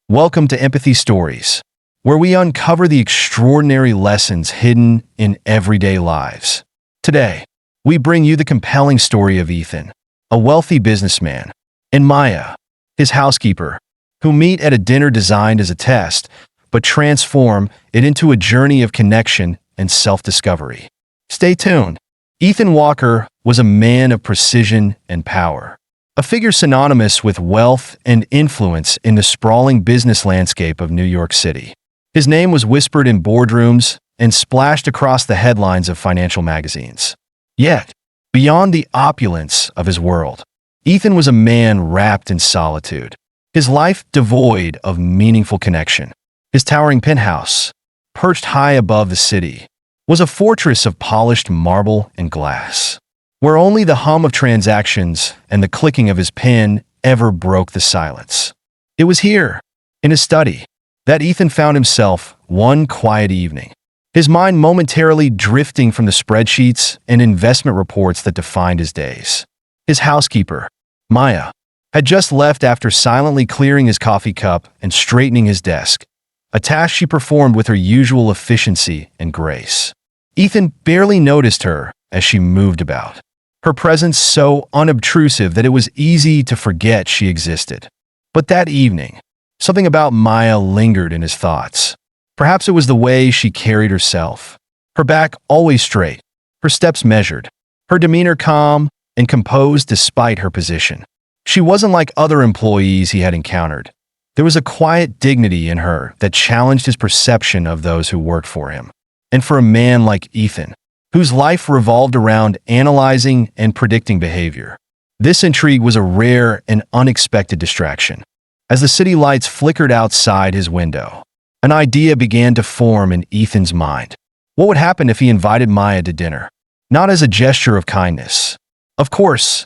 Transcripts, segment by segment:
Welcome to Empathy Stories, where we uncover the extraordinary lessons hidden in everyday lives. Today, we bring you the compelling story of Ethan, a wealthy businessman, and Maya, his housekeeper, who meet at a dinner designed as a test, but transform it into a journey of connection and self-discovery. Stay tuned. Ethan Walker was a man of precision and power, a figure synonymous with wealth and influence in the sprawling business landscape of New York City. His name was whispered in boardrooms and splashed across the headlines of financial magazines. Yet, beyond the opulence of his world, Ethan was a man wrapped in solitude, his life devoid of meaningful connection. His towering penthouse, perched high above the city, was a fortress of polished marble and glass, where only the hum of transactions and the clicking of his pen ever broke the silence. It was here, in his study, that Ethan found himself one quiet evening, his mind momentarily drifting from the spreadsheets and investment reports that defined his days. His housekeeper, Maya, had just left after silently clearing his coffee cup and straightening his desk, a task she performed with her usual efficiency and grace. Ethan barely noticed her as she moved about, her presence so unobtrusive that it was easy to forget she existed. But that evening, something about Maya lingered in his thoughts. Perhaps it was the way she carried herself, her back always straight, her steps measured, her demeanor calm and composed despite her position. She wasn't like other employees he had encountered. There was a quiet dignity in her that challenged his perception of those who worked for him. And for a man like Ethan, whose life revolved around analyzing and predicting behavior, this intrigue was a rare and unexpected distraction. As the city lights flickered outside his window, an idea began to form in Ethan's mind. What would happen if he invited Maya to dinner? Not as a gesture of kindness. Of course,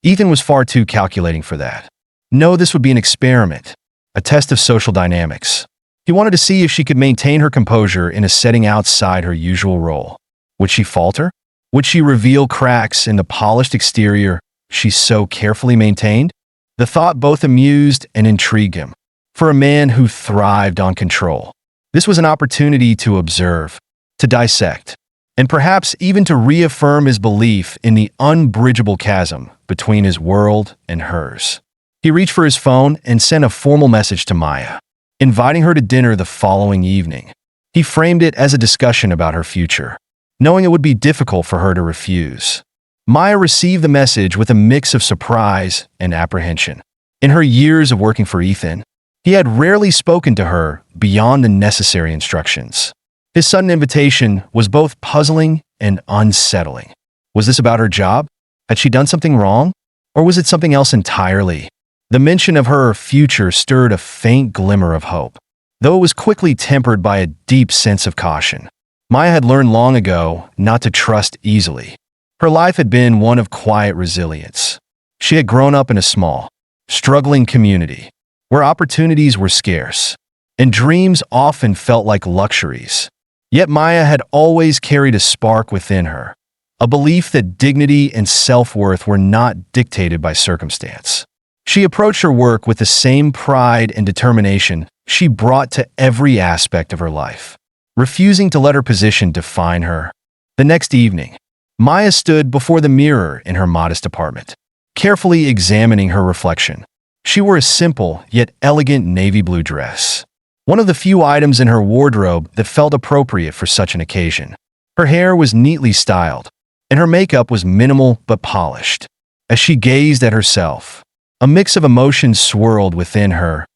Ethan was far too calculating for that. No, this would be an experiment, a test of social dynamics. He wanted to see if she could maintain her composure in a setting outside her usual role. Would she falter? Would she reveal cracks in the polished exterior she so carefully maintained? The thought both amused and intrigued him. For a man who thrived on control, this was an opportunity to observe, to dissect, and perhaps even to reaffirm his belief in the unbridgeable chasm between his world and hers. He reached for his phone and sent a formal message to Maya, inviting her to dinner the following evening. He framed it as a discussion about her future, knowing it would be difficult for her to refuse. Maya received the message with a mix of surprise and apprehension. In her years of working for Ethan, he had rarely spoken to her beyond the necessary instructions. His sudden invitation was both puzzling and unsettling. Was this about her job? Had she done something wrong? Or was it something else entirely? The mention of her future stirred a faint glimmer of hope, though it was quickly tempered by a deep sense of caution. Maya had learned long ago not to trust easily. Her life had been one of quiet resilience. She had grown up in a small, struggling community, where opportunities were scarce, and dreams often felt like luxuries. Yet Maya had always carried a spark within her, a belief that dignity and self-worth were not dictated by circumstance. She approached her work with the same pride and determination she brought to every aspect of her life, refusing to let her position define her. The next evening, Maya stood before the mirror in her modest apartment, carefully examining her reflection. She wore a simple yet elegant navy blue dress, one of the few items in her wardrobe that felt appropriate for such an occasion. Her hair was neatly styled, and her makeup was minimal but polished. As she gazed at herself, a mix of emotions swirled within her: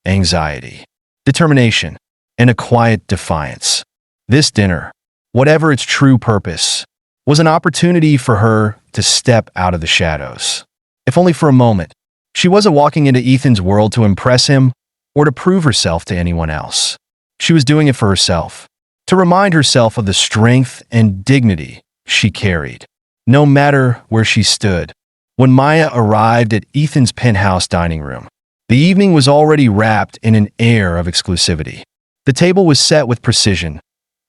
anxiety, determination, and a quiet defiance. This dinner, whatever its true purpose, was an opportunity for her to step out of the shadows. If only for a moment. She wasn't walking into Ethan's world to impress him or to prove herself to anyone else. She was doing it for herself, to remind herself of the strength and dignity she carried, no matter where she stood. When Maya arrived at Ethan's penthouse dining room, the evening was already wrapped in an air of exclusivity. The table was set with precision,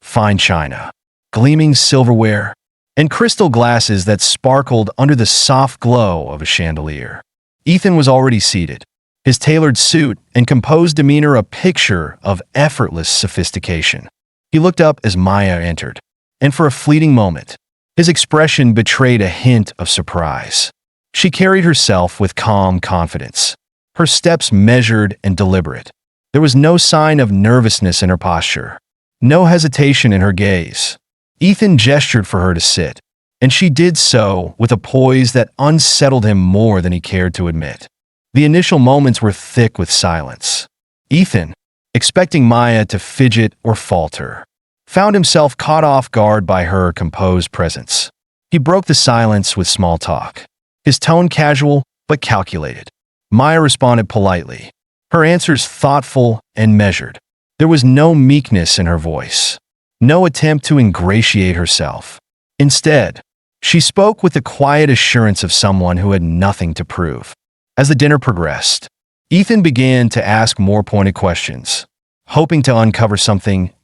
fine china, gleaming silverware, and crystal glasses that sparkled under the soft glow of a chandelier. Ethan was already seated, his tailored suit and composed demeanor a picture of effortless sophistication. He looked up as Maya entered, and for a fleeting moment, his expression betrayed a hint of surprise. She carried herself with calm confidence, her steps measured and deliberate. There was no sign of nervousness in her posture, no hesitation in her gaze. Ethan gestured for her to sit, and she did so with a poise that unsettled him more than he cared to admit. The initial moments were thick with silence. Ethan, expecting Maya to fidget or falter, found himself caught off guard by her composed presence. He broke the silence with small talk, his tone casual but calculated. Maya responded politely, her answers thoughtful and measured. There was no meekness in her voice, no attempt to ingratiate herself. Instead, she spoke with the quiet assurance of someone who had nothing to prove. As the dinner progressed, Ethan began to ask more pointed questions, hoping to uncover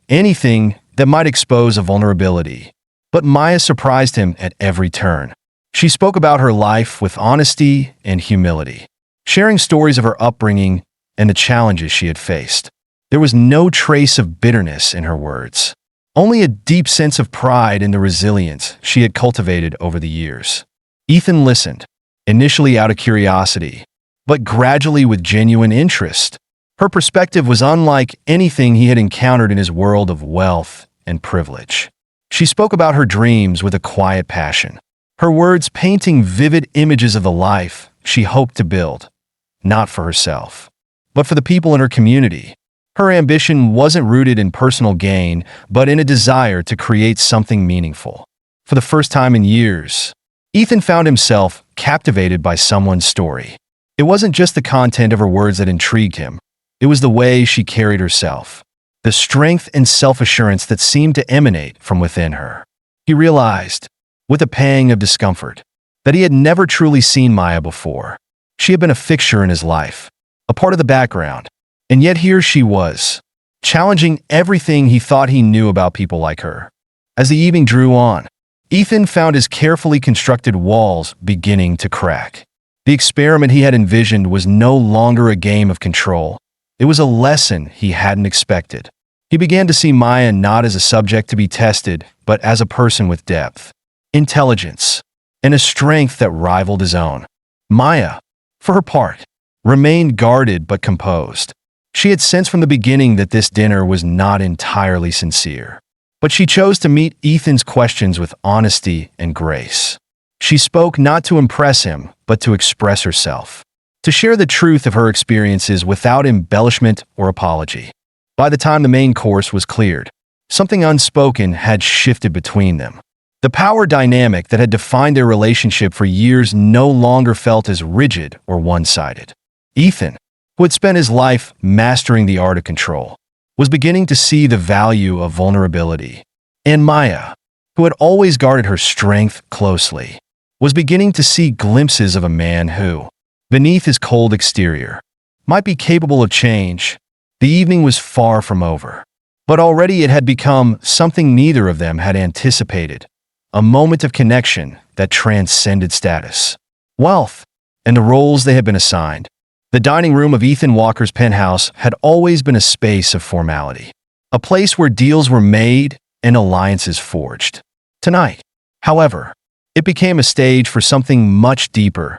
anything that might expose a vulnerability. But Maya surprised him at every turn. She spoke about her life with honesty and humility, sharing stories of her upbringing and the challenges she had faced. There was no trace of bitterness in her words, only a deep sense of pride in the resilience she had cultivated over the years. Ethan listened, initially out of curiosity, but gradually with genuine interest. Her perspective was unlike anything he had encountered in his world of wealth and privilege. She spoke about her dreams with a quiet passion, her words painting vivid images of the life she hoped to build, not for herself, but for the people in her community. Her ambition wasn't rooted in personal gain, but in a desire to create something meaningful. For the first time in years, Ethan found himself captivated by someone's story. It wasn't just the content of her words that intrigued him. It was the way she carried herself, the strength and self-assurance that seemed to emanate from within her. He realized, with a pang of discomfort, that he had never truly seen Maya before. She had been a fixture in his life, a part of the background, and yet here she was, challenging everything he thought he knew about people like her. As the evening drew on, Ethan found his carefully constructed walls beginning to crack. The experiment he had envisioned was no longer a game of control. It was a lesson he hadn't expected. He began to see Maya not as a subject to be tested, but as a person with depth, intelligence, and a strength that rivaled his own. Maya, for her part, remained guarded but composed. She had sensed from the beginning that this dinner was not entirely sincere, but she chose to meet Ethan's questions with honesty and grace. She spoke not to impress him, but to express herself, to share the truth of her experiences without embellishment or apology. By the time the main course was cleared, something unspoken had shifted between them. The power dynamic that had defined their relationship for years no longer felt as rigid or one-sided. Ethan, who had spent his life mastering the art of control, was beginning to see the value of vulnerability. And Maya, who had always guarded her strength closely, was beginning to see glimpses of a man who, beneath his cold exterior, might be capable of change. The evening was far from over, but already it had become something neither of them had anticipated, a moment of connection that transcended status, wealth, and the roles they had been assigned. The dining room of Ethan Walker's penthouse had always been a space of formality, a place where deals were made and alliances forged. Tonight, however, it became a stage for something much deeper,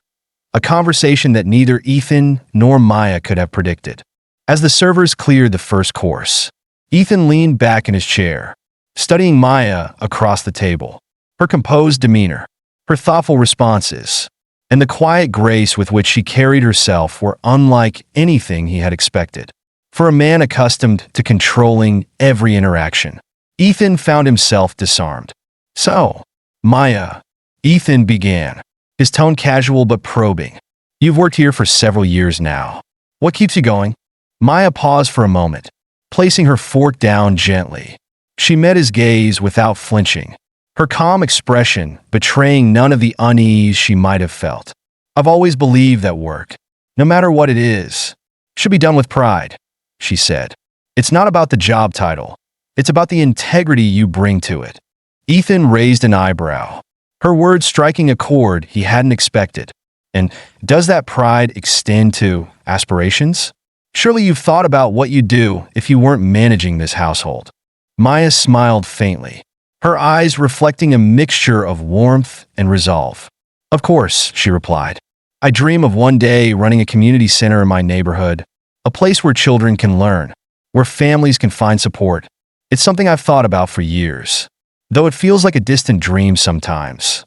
a conversation that neither Ethan nor Maya could have predicted. As the servers cleared the first course, Ethan leaned back in his chair, studying Maya across the table. Her composed demeanor, her thoughtful responses, and the quiet grace with which she carried herself were unlike anything he had expected. For a man accustomed to controlling every interaction, Ethan found himself disarmed. "So, Maya," Ethan began, his tone casual but probing. "You've worked here for several years now. What keeps you going?" Maya paused for a moment, placing her fork down gently. She met his gaze without flinching, her calm expression betraying none of the unease she might have felt. "I've always believed that work, no matter what it is, should be done with pride," she said. "It's not about the job title. It's about the integrity you bring to it." Ethan raised an eyebrow, her words striking a chord he hadn't expected. And does that pride extend to aspirations? Surely you've thought about what you'd do if you weren't managing this household. Maya smiled faintly, her eyes reflecting a mixture of warmth and resolve. Of course, she replied. I dream of one day running a community center in my neighborhood, a place where children can learn, where families can find support. It's something I've thought about for years, though it feels like a distant dream sometimes.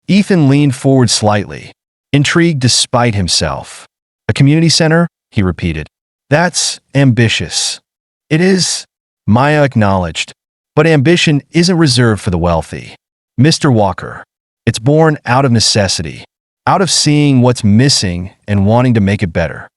Ethan leaned forward slightly, intrigued despite himself. A community center? He repeated. That's ambitious. It is, Maya acknowledged, but ambition isn't reserved for the wealthy. Mr. Walker, it's born out of necessity, out of seeing what's missing and wanting to make it better.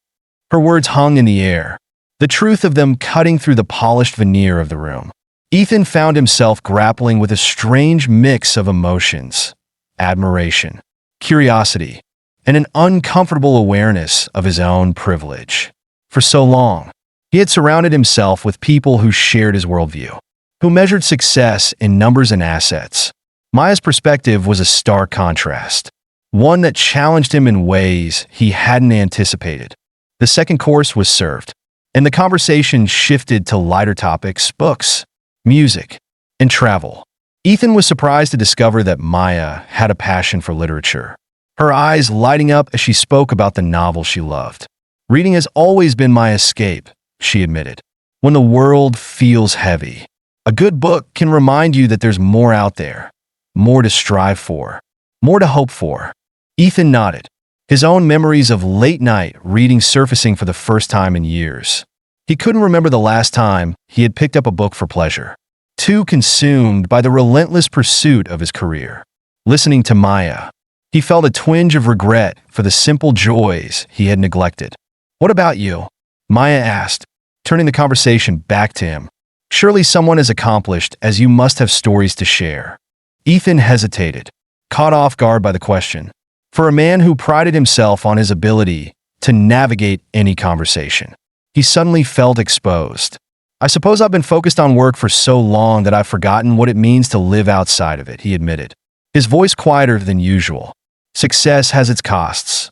Her words hung in the air, the truth of them cutting through the polished veneer of the room. Ethan found himself grappling with a strange mix of emotions, admiration, curiosity, and an uncomfortable awareness of his own privilege. For so long, he had surrounded himself with people who shared his worldview, who measured success in numbers and assets. Maya's perspective was a stark contrast, one that challenged him in ways he hadn't anticipated. The second course was served, and the conversation shifted to lighter topics: books, music, and travel. Ethan was surprised to discover that Maya had a passion for literature, her eyes lighting up as she spoke about the novel she loved. Reading has always been my escape, she admitted. When the world feels heavy, a good book can remind you that there's more out there, more to strive for, more to hope for. Ethan nodded, his own memories of late-night reading surfacing for the first time in years. He couldn't remember the last time he had picked up a book for pleasure, too consumed by the relentless pursuit of his career. Listening to Maya, he felt a twinge of regret for the simple joys he had neglected. What about you? Maya asked, turning the conversation back to him. Surely someone as accomplished as you must have stories to share. Ethan hesitated, caught off guard by the question. For a man who prided himself on his ability to navigate any conversation, he suddenly felt exposed. I suppose I've been focused on work for so long that I've forgotten what it means to live outside of it, he admitted, his voice quieter than usual. Success has its costs.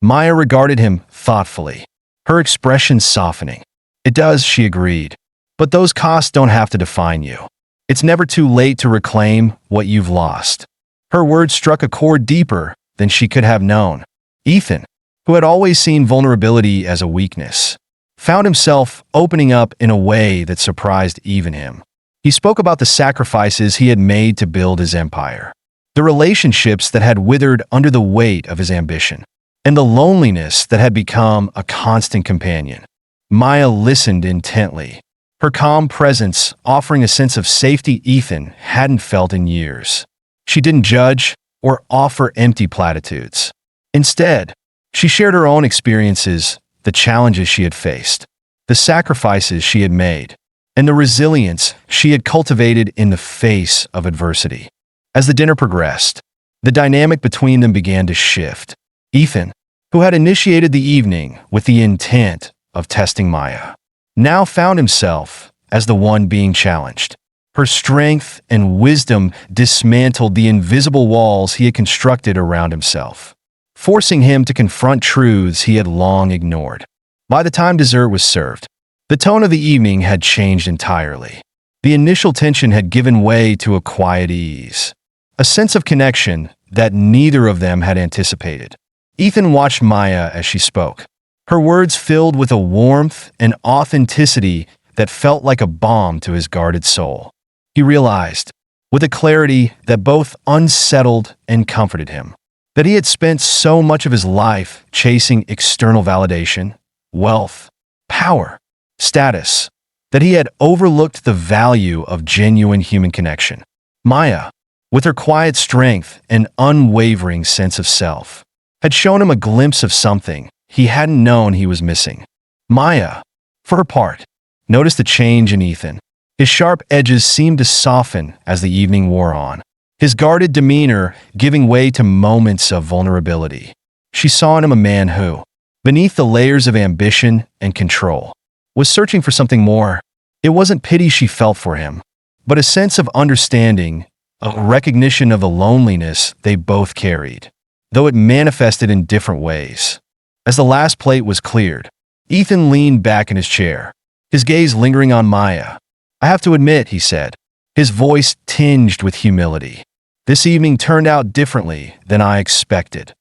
Maya regarded him thoughtfully, her expression softening. It does, she agreed. But those costs don't have to define you. It's never too late to reclaim what you've lost. Her words struck a chord deeper than she could have known. Ethan, who had always seen vulnerability as a weakness, found himself opening up in a way that surprised even him. He spoke about the sacrifices he had made to build his empire, the relationships that had withered under the weight of his ambition, and the loneliness that had become a constant companion. Maya listened intently, her calm presence offering a sense of safety Ethan hadn't felt in years. She didn't judge or offer empty platitudes. Instead, she shared her own experiences, the challenges she had faced, the sacrifices she had made, and the resilience she had cultivated in the face of adversity. As the dinner progressed, the dynamic between them began to shift. Ethan, who had initiated the evening with the intent of testing Maya, now found himself as the one being challenged. Her strength and wisdom dismantled the invisible walls he had constructed around himself, forcing him to confront truths he had long ignored. By the time dessert was served, the tone of the evening had changed entirely. The initial tension had given way to a quiet ease, a sense of connection that neither of them had anticipated. Ethan watched Maya as she spoke, her words filled with a warmth and authenticity that felt like a balm to his guarded soul. He realized, with a clarity that both unsettled and comforted him, that he had spent so much of his life chasing external validation, wealth, power, status, that he had overlooked the value of genuine human connection. Maya, with her quiet strength and unwavering sense of self, had shown him a glimpse of something he hadn't known he was missing. Maya, for her part, noticed a change in Ethan. His sharp edges seemed to soften as the evening wore on, his guarded demeanor giving way to moments of vulnerability. She saw in him a man who, beneath the layers of ambition and control, was searching for something more. It wasn't pity she felt for him, but a sense of understanding, a recognition of the loneliness they both carried. though it manifested in different ways. As the last plate was cleared, Ethan leaned back in his chair, his gaze lingering on Maya. "I have to admit," he said, his voice tinged with humility, "this evening turned out differently than I expected."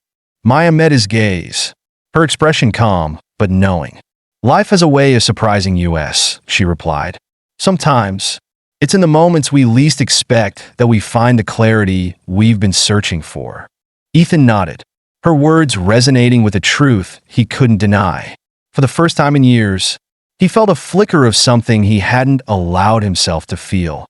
Maya met his gaze, her expression calm but knowing. "Life has a way of surprising us," she replied. "Sometimes, it's in the moments we least expect that we find the clarity we've been searching for." Ethan nodded, her words resonating with a truth he couldn't deny. For the first time in years, he felt a flicker of something he hadn't allowed himself to feel.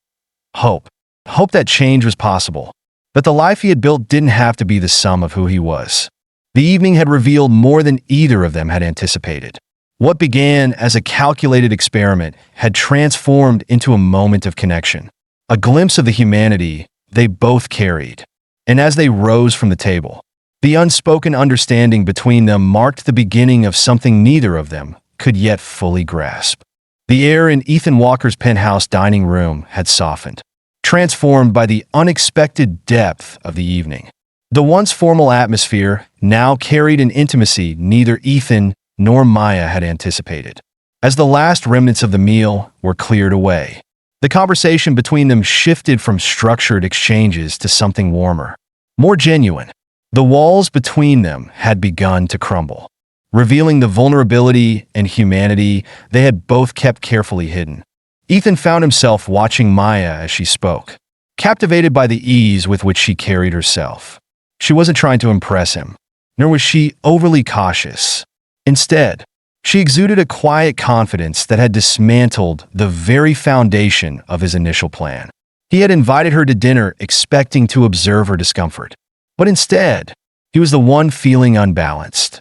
Hope. Hope that change was possible, that the life he had built didn't have to be the sum of who he was. The evening had revealed more than either of them had anticipated. What began as a calculated experiment had transformed into a moment of connection, a glimpse of the humanity they both carried. And as they rose from the table, the unspoken understanding between them marked the beginning of something neither of them could yet fully grasp. The air in Ethan Walker's penthouse dining room had softened, transformed by the unexpected depth of the evening. The once formal atmosphere now carried an intimacy neither Ethan nor Maya had anticipated. As the last remnants of the meal were cleared away, the conversation between them shifted from structured exchanges to something warmer, more genuine. The walls between them had begun to crumble, revealing the vulnerability and humanity they had both kept carefully hidden. Ethan found himself watching Maya as she spoke, captivated by the ease with which she carried herself. She wasn't trying to impress him, nor was she overly cautious. Instead, she exuded a quiet confidence that had dismantled the very foundation of his initial plan. He had invited her to dinner expecting to observe her discomfort, but instead, he was the one feeling unbalanced.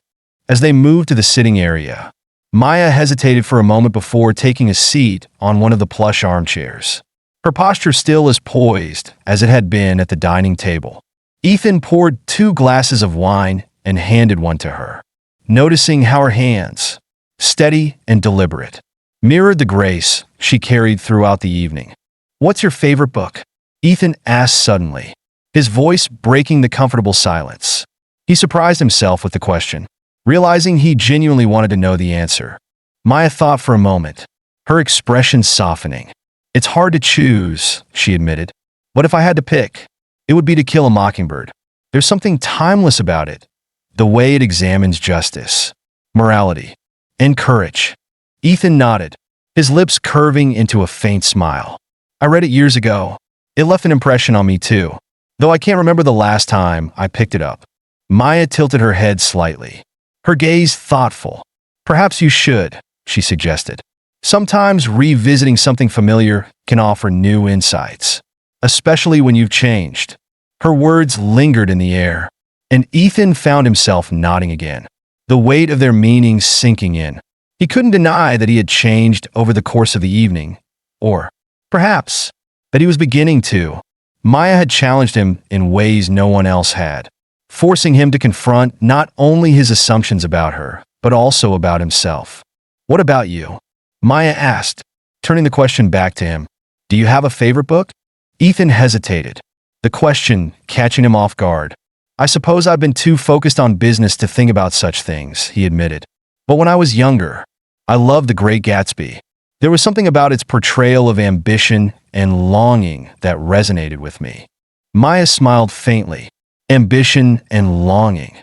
As they moved to the sitting area, Maya hesitated for a moment before taking a seat on one of the plush armchairs, her posture still as poised as it had been at the dining table. Ethan poured 2 glasses of wine and handed one to her, noticing how her hands, steady and deliberate, mirrored the grace she carried throughout the evening. "What's your favorite book?" Ethan asked suddenly, his voice breaking the comfortable silence. He surprised himself with the question, realizing he genuinely wanted to know the answer. Maya thought for a moment, her expression softening. "It's hard to choose," she admitted, "but if I had to pick, it would be To Kill a Mockingbird. There's something timeless about it, the way it examines justice, morality, and courage." Ethan nodded, his lips curving into a faint smile. "I read it years ago. It left an impression on me too, though I can't remember the last time I picked it up." Maya tilted her head slightly, her gaze thoughtful. "Perhaps you should," she suggested. "Sometimes revisiting something familiar can offer new insights, especially when you've changed." Her words lingered in the air, and Ethan found himself nodding again, the weight of their meanings sinking in. He couldn't deny that he had changed over the course of the evening, or perhaps that he was beginning to. Maya had challenged him in ways no one else had, forcing him to confront not only his assumptions about her, but also about himself. "What about you?" Maya asked, turning the question back to him. "Do you have a favorite book?" Ethan hesitated, the question catching him off guard. "I suppose I've been too focused on business to think about such things," he admitted. "But when I was younger, I loved The Great Gatsby. There was something about its portrayal of ambition and longing that resonated with me." Maya smiled faintly. "Ambition and longing,"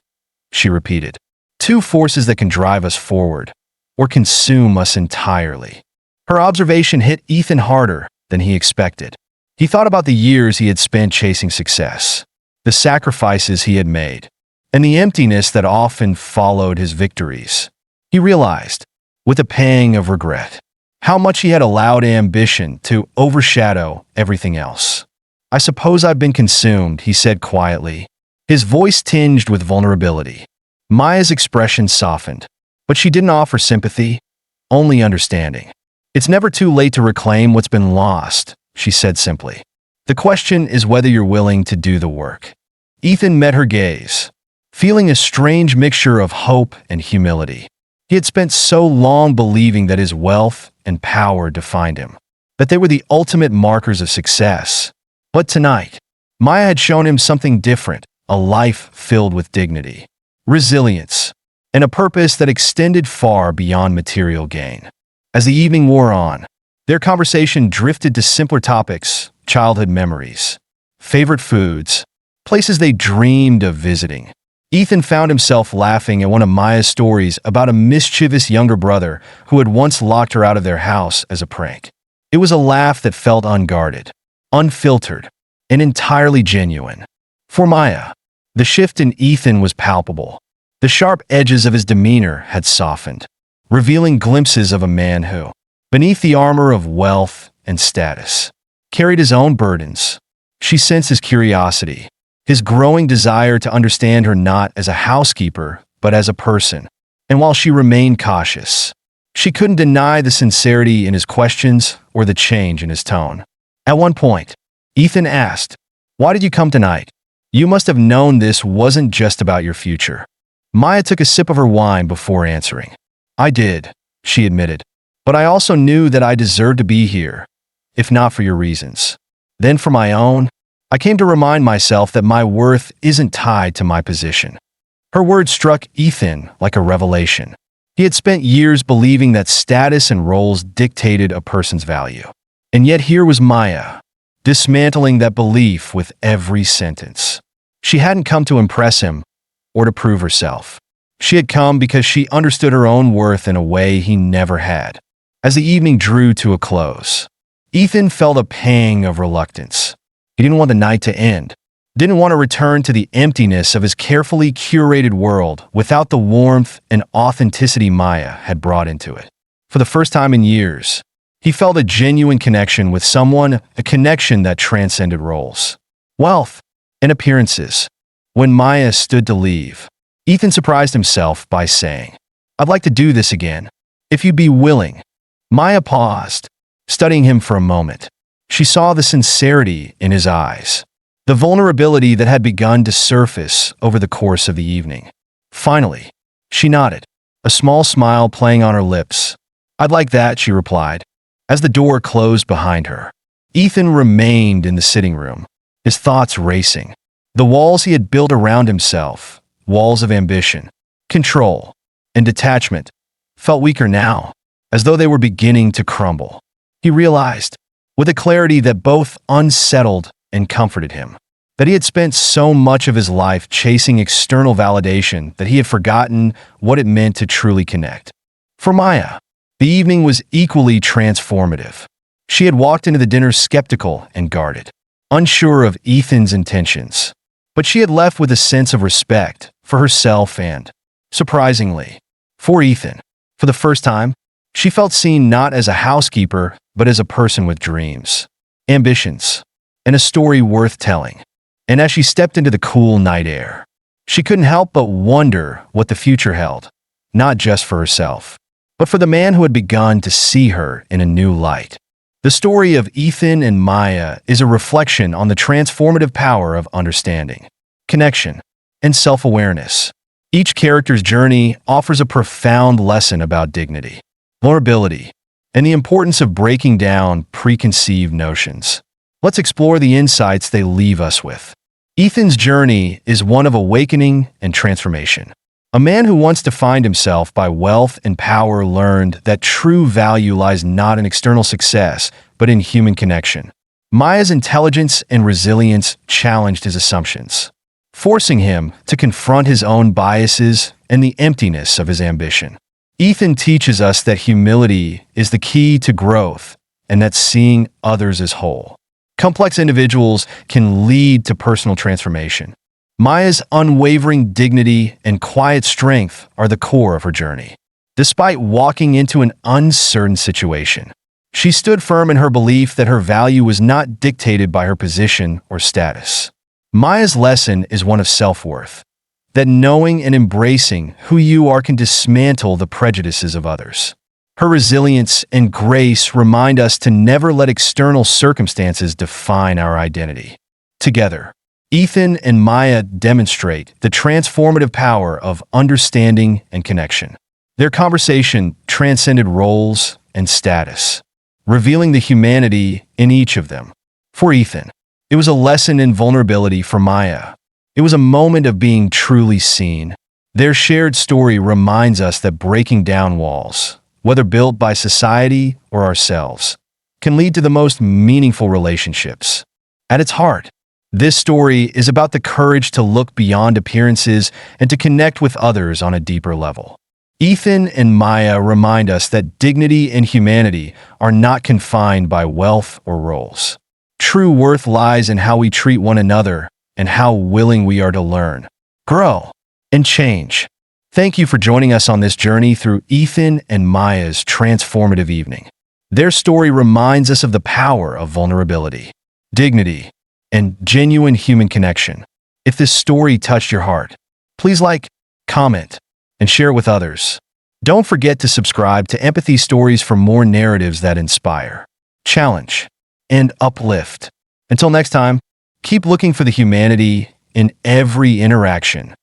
she repeated. "Two forces that can drive us forward or consume us entirely." Her observation hit Ethan harder than he expected. He thought about the years he had spent chasing success, the sacrifices he had made, and the emptiness that often followed his victories. He realized, with a pang of regret, how much he had allowed ambition to overshadow everything else. "I suppose I've been consumed," he said quietly, his voice tinged with vulnerability. Maya's expression softened, but she didn't offer sympathy, only understanding. "It's never too late to reclaim what's been lost," she said simply. "The question is whether you're willing to do the work." Ethan met her gaze, feeling a strange mixture of hope and humility. He had spent so long believing that his wealth and power defined him, that they were the ultimate markers of success. But tonight, Maya had shown him something different, a life filled with dignity, resilience, and a purpose that extended far beyond material gain. As the evening wore on, their conversation drifted to simpler topics: childhood memories, favorite foods, places they dreamed of visiting. Ethan found himself laughing at one of Maya's stories about a mischievous younger brother who had once locked her out of their house as a prank. It was a laugh that felt unguarded, unfiltered, and entirely genuine. For Maya, the shift in Ethan was palpable. The sharp edges of his demeanor had softened, revealing glimpses of a man who, beneath the armor of wealth and status, carried his own burdens. She sensed his curiosity, his growing desire to understand her not as a housekeeper, but as a person. And while she remained cautious, she couldn't deny the sincerity in his questions or the change in his tone. At one point, Ethan asked, "Why did you come tonight? You must have known this wasn't just about your future." Maya took a sip of her wine before answering. "I did," she admitted, "but I also knew that I deserved to be here, if not for your reasons. Then for my own, I came to remind myself that my worth isn't tied to my position." Her words struck Ethan like a revelation. He had spent years believing that status and roles dictated a person's value. And yet here was Maya, dismantling that belief with every sentence. She hadn't come to impress him or to prove herself. She had come because she understood her own worth in a way he never had. As the evening drew to a close, Ethan felt a pang of reluctance. He didn't want the night to end, didn't want to return to the emptiness of his carefully curated world without the warmth and authenticity Maya had brought into it. For the first time in years, he felt a genuine connection with someone, a connection that transcended roles, wealth, and appearances. When Maya stood to leave, Ethan surprised himself by saying, "I'd like to do this again, if you'd be willing." Maya paused, studying him for a moment. She saw the sincerity in his eyes, the vulnerability that had begun to surface over the course of the evening. Finally, she nodded, a small smile playing on her lips. "I'd like that," she replied. As the door closed behind her, Ethan remained in the sitting room, his thoughts racing. The walls he had built around himself, walls of ambition, control, and detachment, felt weaker now, as though they were beginning to crumble. He realized, with a clarity that both unsettled and comforted him, that he had spent so much of his life chasing external validation that he had forgotten what it meant to truly connect. For Maya, the evening was equally transformative. She had walked into the dinner skeptical and guarded, unsure of Ethan's intentions, but she had left with a sense of respect for herself and, surprisingly, for Ethan. For the first time, she felt seen not as a housekeeper, but as a person with dreams, ambitions, and a story worth telling. And as she stepped into the cool night air, she couldn't help but wonder what the future held, not just for herself, but for the man who had begun to see her in a new light. The story of Ethan and Maya is a reflection on the transformative power of understanding, connection, and self-awareness. Each character's journey offers a profound lesson about dignity, vulnerability, and the importance of breaking down preconceived notions. Let's explore the insights they leave us with. Ethan's journey is one of awakening and transformation. A man who once defined himself by wealth and power learned that true value lies not in external success, but in human connection. Maya's intelligence and resilience challenged his assumptions, forcing him to confront his own biases and the emptiness of his ambition. Ethan teaches us that humility is the key to growth and that seeing others as whole, complex individuals can lead to personal transformation. Maya's unwavering dignity and quiet strength are the core of her journey. Despite walking into an uncertain situation, she stood firm in her belief that her value was not dictated by her position or status. Maya's lesson is one of self-worth, that knowing and embracing who you are can dismantle the prejudices of others. Her resilience and grace remind us to never let external circumstances define our identity. Together, Ethan and Maya demonstrate the transformative power of understanding and connection. Their conversation transcended roles and status, revealing the humanity in each of them. For Ethan, it was a lesson in vulnerability. For Maya, It was a moment of being truly seen. Their shared story reminds us that breaking down walls, whether built by society or ourselves, can lead to the most meaningful relationships. At its heart, this story is about the courage to look beyond appearances and to connect with others on a deeper level. Ethan and Maya remind us that dignity and humanity are not confined by wealth or roles. True worth lies in how we treat one another and how willing we are to learn, grow, and change. Thank you for joining us on this journey through Ethan and Maya's transformative evening. Their story reminds us of the power of vulnerability, dignity, and genuine human connection. If this story touched your heart, please like, comment, and share it with others. Don't forget to subscribe to Empathy Stories for more narratives that inspire, challenge, and uplift. Until next time, keep looking for the humanity in every interaction